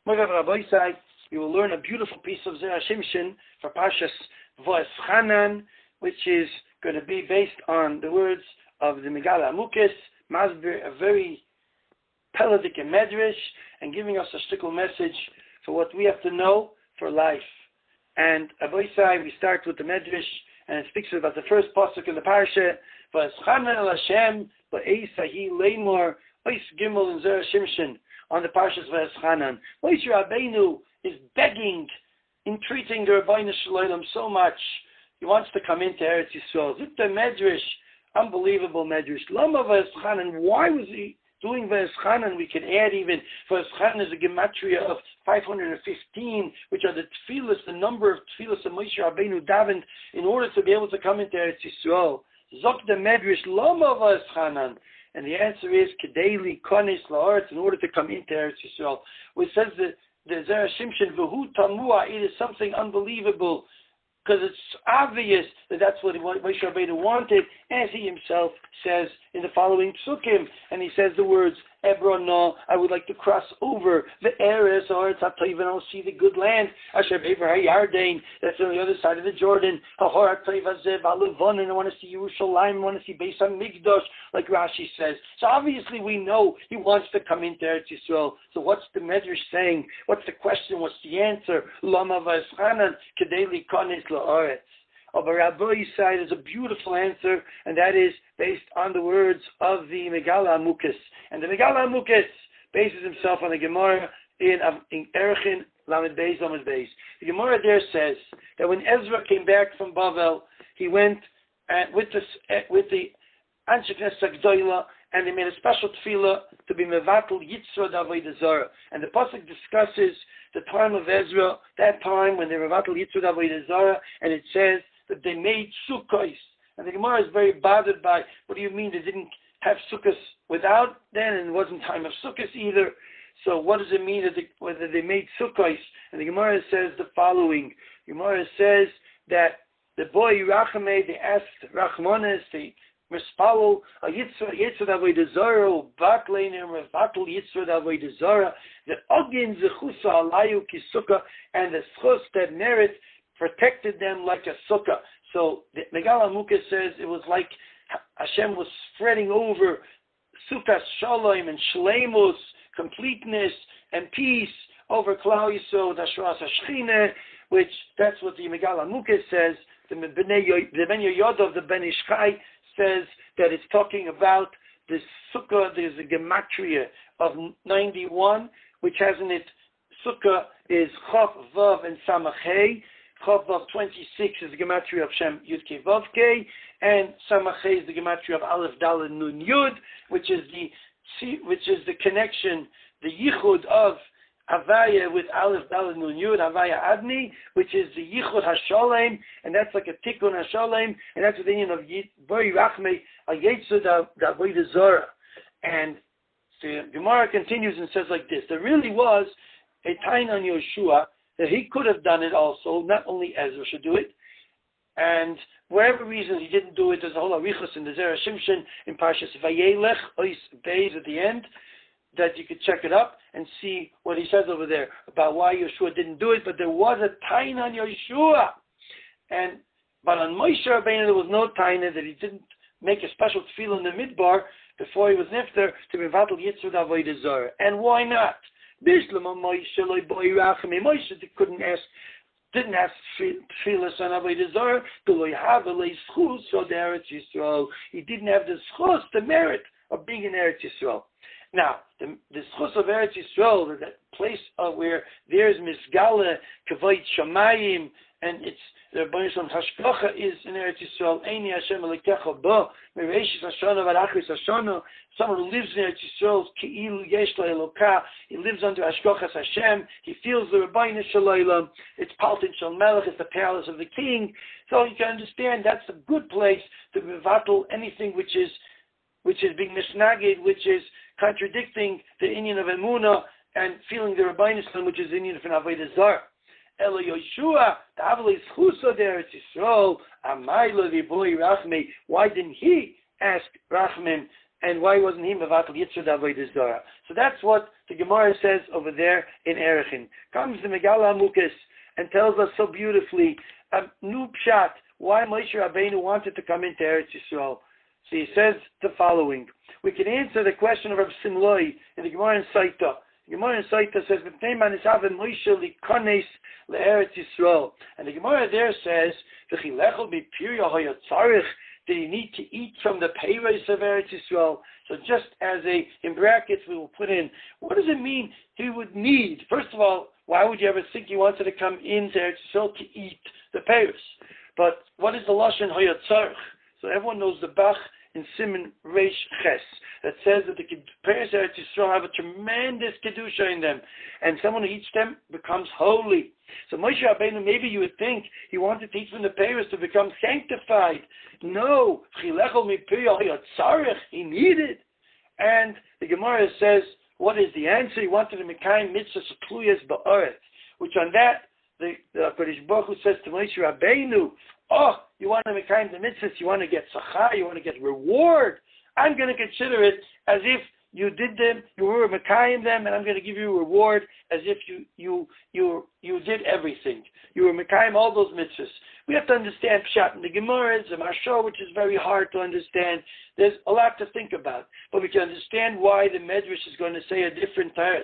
You will learn a beautiful piece of Zera Shimshon for Parshat Va'etchanan, which is going to be based on the words of the Megala Amukis, Masber, a very Peladik and Medrash, and giving us a shtickle message for what we have to know for life. And Aboisai, we start with the Medrash, and it speaks about the first pasuk in the Parsha, Va'etchanan el Hashem, Va'esahi Leimor, Ois Gimel and Zera Shimshon, on the Parshat Va'etchanan. Moshe Rabbeinu is begging, entreating the Rabbeinu Shalom so much. He wants to come into Eretz Yisrael. Zip the Medrash, unbelievable Medrash. Lama Va'etchanan, why was he doing Va'etchanan? We could add even, Va'etchanan is a gematria of 515, which are the tefillas, the number of tefillas that Moshe Rabbeinu davened in order to be able to come into Eretz Yisrael. Zok the Medrash, Lama Va'etchanan. And the answer is, Kedeli Konis La'aretz, in order to come into Eretz Yisrael. Which says that the Zera Shimshon, V'hu Tamua, it is something unbelievable, because it's obvious that that's what Moshe Rabbeinu wanted, as he himself says in the following psukim. And he says the words, Ebron, I would like to cross over the Eretz, or it's HaTayv, and I'll see the good land. Asher Be'er HaYarden, that's on the other side of the Jordan. Hahor HaTayv Hazeh, V'Alevon, and I want to see Yerushalayim, I want to see Beis HaMikdash, like Rashi says. So obviously we know he wants to come into Eretz Yisrael. So what's the Medrash saying? What's the question? What's the answer? Lama Va'etchanan, Kedei Likonis La'aretz. But Rabbi's side is a beautiful answer, and that is based on the words of the Megala Amukis. And the Megala Amukis bases himself on the Gemara in Erchin Lamed Beis Lamed Beis. The Gemara there says that when Ezra came back from Bavel, he went with the Anshe Knesset Gdoila, and they made a special tefillah to be mevatel yitzrod avodah zarah. And the pasuk discusses the time of Ezra, that time when they mevatel yitzrod avodah zarah, and it says that they made sukkos. And the Gemara is very bothered by, what do you mean they didn't have sukkos without then, and it wasn't time of sukkos either? So what does it mean whether they made sukkos? And the Gemara says the following. The Gemara says that the boy Rachame, they asked Rachmanes, they mispalul a yitzrod avodah zarah, batleiner mevatel yitzrod avodah zarah, the ogin zechusa alayu kisukah, and the schus, that merit, protected them like a sukkah. So the Megala Amukis says it was like Hashem was spreading over sukkah shalom and shleimus, completeness and peace over Klal Yisrael, Dashras Hashchine, which that's what the Megala Amukis says. The Ben Yoyod of the Ben Ishchai says that it's talking about this sukkah. There's a gematria of 91, which has in it sukkah is Chav, Vav, and Samachay. Chav Vav 26 is the gematria of Shem Yud Kei Vav Kei, and Samachay is the gematria of Aleph Daled Nun Yud, which is the connection, the yichud of Havaya with Aleph Daled Nun Yud, Havaya Adni, which is the yichud Hashalem, and that's like a tikkun Hashalem, and that's the union of Bori Rachmei Ayetzud Avodah Zarah. And the Gemara continues and says like this: there really was a tain on Yeshua that he could have done it also. Not only Ezra should do it, and whatever reason he didn't do it, there's a whole arichos in the Zera Shimshon in Parshat Va'etchanan, Ois Beis at the end, that you could check it up and see what he says over there about why Yeshua didn't do it. But there was a tain on Yeshua, but on Moshe Rabbeinu there was no tain that he didn't make a special tefillah in the midbar before he was nifter to be mevatel yitzrod avodah zarah. And why not? Moshe didn't ask tefillas on avodah zarah. He didn't have the schus, the merit of being in Eretz Yisrael. Now, the schus of Eretz Yisrael, that place where there's misgala, kavod shamayim, and it's the Rebbeinu Shalom hashgacha is in Eretz Yisrael. Eini Hashem Elokecha ba mereishis Hashana v'achris Hashana. Someone who lives in Eretz Yisrael, keilu yesh lo Elokah. He lives under hashgachas Hashem. He feels the Rebbeinu Shalom. It's Paltin Shal Melech. It's the palace of the king. So you can understand that's a good place to mevatel anything which is being misnagid, which is contradicting the inyan of Emunah and feeling the Rebbeinu Shalom, which is the inyan of an avodah zarah. Elo Yeshua, the Avli Schusa there, Eretz Yisrael, Amayla V'Boi Rachmei. Why didn't he ask Rachmim and why wasn't he mevatel yitzur d'avodah zarah? So that's what the Gemara says over there in Erechin. Comes the Megala Amukis and tells us so beautifully a new pshat why Moshe Rabbeinu wanted to come into Eretz Yisrael. So he says the following. We can answer the question of Rav Simloi in the Gemara in Saita. The Gemara in Saita says, and the Gemara there says, did he need to eat from the peiros of Eretz Yisrael? So just as in brackets we will put in, what does it mean he would need? First of all, why would you ever think he wanted to come into Eretz Yisrael to eat the peiros? But what is the lashon hayatzarich? So everyone knows the Bach in Siman Reish Ches that says that the peiros of Eretz Yisrael have a tremendous kedusha in them, and someone who eats them becomes holy. So Moshe Rabbeinu, maybe you would think he wanted to eat from the peiros to become sanctified. No, he needed. And the Gemara says, what is the answer? He wanted to mekayim mitzvahs tluyas ba'aretz, which on that the Kodesh Baruch Hu says to Moshe Rabbeinu, oh, you want to mekayim the mitzvahs, you want to get tzachar, you want to get reward. I'm going to consider it as if you did them, you were mekayim them, and I'm going to give you a reward as if you did everything. You were mekayim all those mitzvahs. We have to understand Pshat in the Gemara, the Mashor, which is very hard to understand. There's a lot to think about, but we can understand why the Medrash is going to say a different teretz.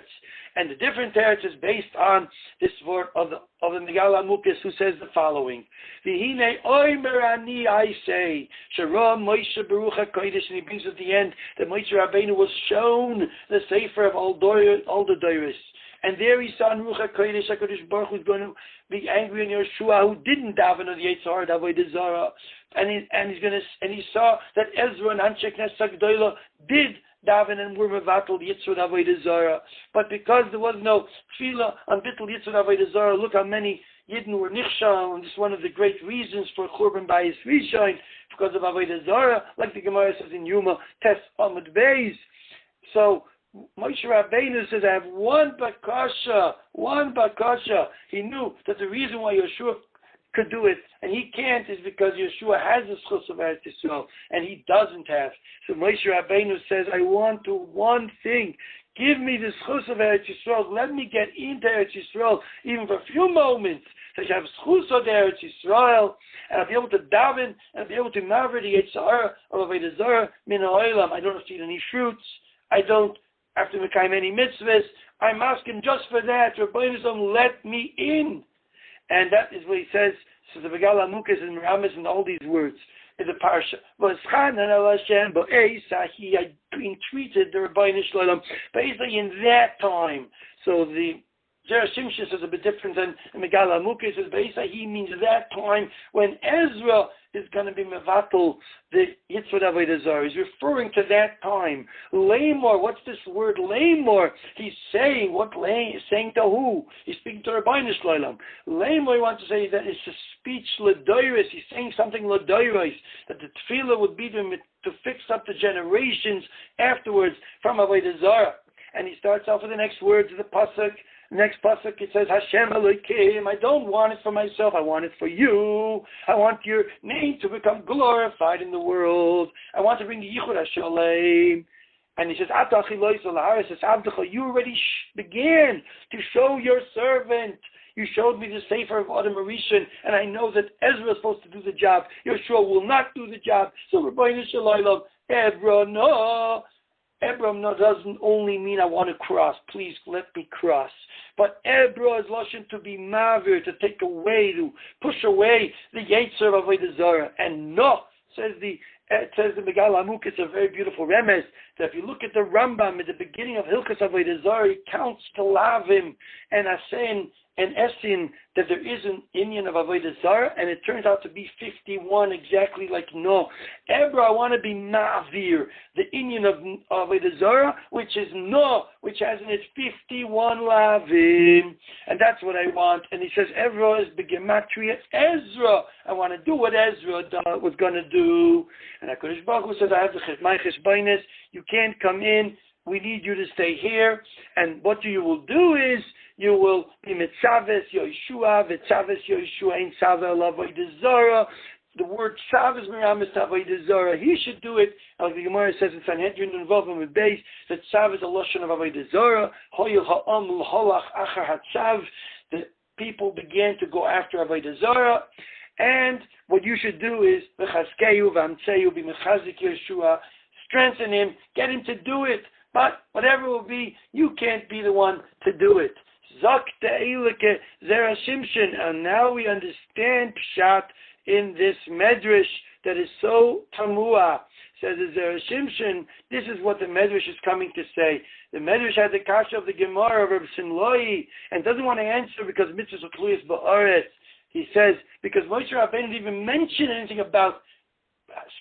And the different teretz is based on this word of the Megala Amukis, who says the following: V'hinei oimer ani I say, Shara Moshe Baruch HaKodesh, and he brings at the end that Moshe Rabbeinu was shown the Sefer of all the Doros. And there he saw in Ruach HaKodesh, HaKadosh Baruch Hu was going to be angry on Yeshua, who didn't daven on the Yitzhar d'avodah zarah, and he saw that Ezra and Anshe Knesset Gdola did daven and were mevatel Yitzhar d'avodah zarah. But because there was no tefillah on bittul Yitzhar d'avodah zarah, look how many Yidden were nichshal, and this is one of the great reasons for Churban Bayis Rishon, because of avodah zarah, like the Gemara says in Yuma Tes Amud Beis. So Moshe Rabbeinu says, I have one bakasha. He knew that the reason why Yeshua could do it and he can't is because Yeshua has the schus of Eretz Yisrael and he doesn't have. So Moshe Rabbeinu says, I want to one thing. Give me the schus of Eretz Yisrael. Let me get into Eretz Yisrael even for a few moments. So I have schus of Eretz Yisrael and I'll be able to daven and I'll be able to maver the Yitzhar of avodah zarah min ha'olam. I don't have to eat any fruits. I don't have to mekayim any mitzvahs. I'm asking just for that. Rabbeinu Shalom, let me in. And that is what he says. So the Megala Amukis and Meramis and all these words in the Parshat. Va'etchanan al Hashem ba'eisa, he had been treated the Rabbeinu Shalom basically in that time. So the Shimshon says a bit different than Megala Amukis. Says ba'eisa, he means that time when Ezra is going to be mevatel the Yitzhar d'avodah zarah. He's referring to that time. Lamor, what's this word lamor? He's saying, he's saying to who? He's speaking to Rabbeinu Shalom. Lamor, he wants to say that it's a speech l'doiros. He's saying something l'doiros, that the tefillah would be to fix up the generations afterwards from avodah zarah. And he starts off with the next words of the pasuk. Next pasuk it says, Hashem Elokim, I don't want it for myself, I want it for you. I want your name to become glorified in the world. I want to bring the Yichud HaShalem. And he says, you already began to show your servant. You showed me the Sefer of Adam Rishon, and I know that Ezra is supposed to do the job. Yeshua will not do the job. So Rabbeinu Shalom, Ebram doesn't only mean I want to cross. Please let me cross. But Ebra is lashon to be mavir, to take away, to push away the Yetzer of avodah zarah. And no, says the Megala Amuk, it's a very beautiful remez, that if you look at the Rambam at the beginning of Hilchos avodah zarah, he counts to lavim and asen and esin, that there is an inyan of avodah zarah, and it turns out to be 51 exactly like no. Ebra, I want to be ma'avir, the inyan of avodah zarah, which is no, which has in it 51 lavim, and that's what I want. And he says, Ebra is begematria Ezra. I want to do what Ezra was going to do. And HaKadosh Baruch Hu says, I have my cheshbainis, you can't come in, we need you to stay here. And what you will do is, you will be mitzaves Yeshua, vitzaves Yeshua in Sava Avodah Zarah. the word Tzav is Miramis Avodah Zarah. He should do it. Like the Gemara says in Sanhedrin and Vav with base that Tzav is a lotion of Avodah Zarah. Hoyel ha'am l'holach achar ha'tzav. The people began to go after Avodah Zarah. And what you should do is v'chazkeyu v'amtzeyu b'mechazik Yeshua. Strengthen him, get him to do it. But whatever it will be, you can't be the one to do it. Zak te'ilike zera shimshon. And now we understand Pshat in this medrash that is so tamua. Says Zera Shimshon, this is what the medrash is coming to say. The medrash had the kasha of the Gemara of Reb Simloi and doesn't want to answer because mitzvahs are kluyos ba'aretz. He says, because Moshe Rabbeinu didn't even mention anything about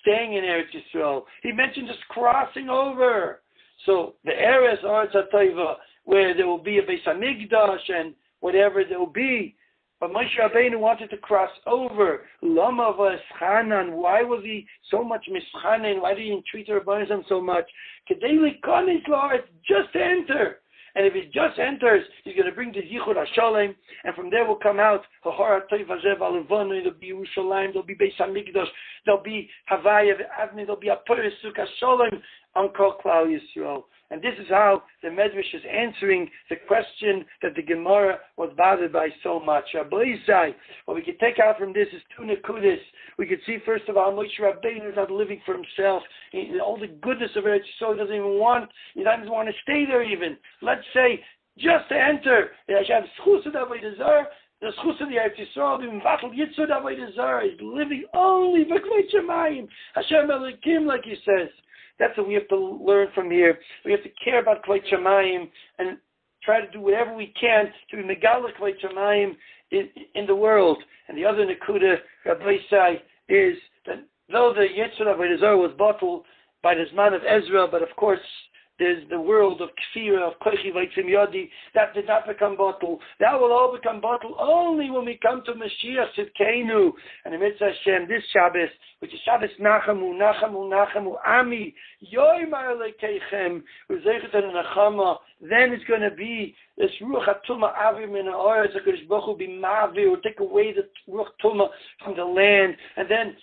staying in Eretz Yisrael. He mentioned just crossing over. So the Eretz Aretz HaTova, where there will be a Beis HaMikdash and whatever there will be. But Moshe Rabbeinu wanted to cross over. Lama Va'etchanan. Why was he so much mischanen? Why did he entreat the Rabbanim so much? Kedei likonis la'aretz, just to enter. And if he just enters, he's going to bring the Yichud HaShalem, and from there will come out Hahar HaTov Hazev Alevonu. There'll be Yerushalayim, there'll be Beis HaMikdash, there'll be Havaya Avni, there'll be Aporis Sukkah Shalom on Kol Klal Yisrael. And this is how the Medrash is answering the question that the Gemara was bothered by so much. Rabbi, what we can take out from this is two nekudas. We can see, first of all, Moshe Rabbeinu is not living for himself. All the goodness of Eretz Yisrael he doesn't even want. He doesn't want to stay there even. Let's say, just to enter. Hashem schus of Avodah Zarah, the schus of the Eretz Yisrael, the Vatal Yitzud Avodah Zarah is living only for Kvei Shemayim. Hashem Elokim, like he says. That's what we have to learn from here. We have to care about Kvei Shemayim and try to do whatever we can to be Megala Kvei Shemayim in the world. And the other Nekuda, Rabbi Sai, is that though the Yitzhak of Avodah Zarah was bottled by the Zman of Ezra, but of course there's the world of Kfira, of Kochi Vaitzim Yodi, that did not become bottled. That will all become bottled only when we come to Mashiach Tzidkeinu. And the Mitzvah Hashem, this Shabbos, which is Shabbos Nachamu, Nachamu, Nachamu, Ami, Yoymar Lekeichem, Uzechet and Nachama, then it's going to be this Ruach HaTuma Avir Min HaOretz, HaKadosh Baruch Hu be Mavir, will take away the Ruach Tuma from the land, and then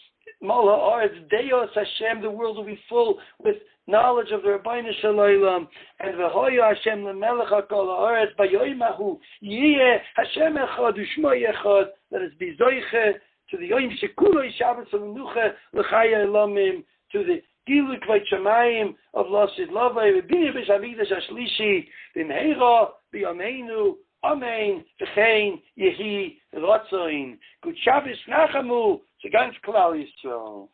Mol HaOretz, Deos Hashem, the world will be full with knowledge of the Rabbeinu Shalom, and V'hoya Hashem L'melech HaKol HaOretz, B'yoymahu, Yiyeh Hashem Echad, U'shmo Yechad, let us be Zoiche, to the Yoim Shekuloi Shabbos U'menucha, L'chaya Elamim, to the Gilu Kvei Shemayim of Lasid Lavai, V'bini Beis HaMikdash HaShlishi, V'mheira, B'yameinu, Amen, V'chein, Yehi, Rotzoin. Good Shabbos Nachamu, to ganz Klal Yisrael.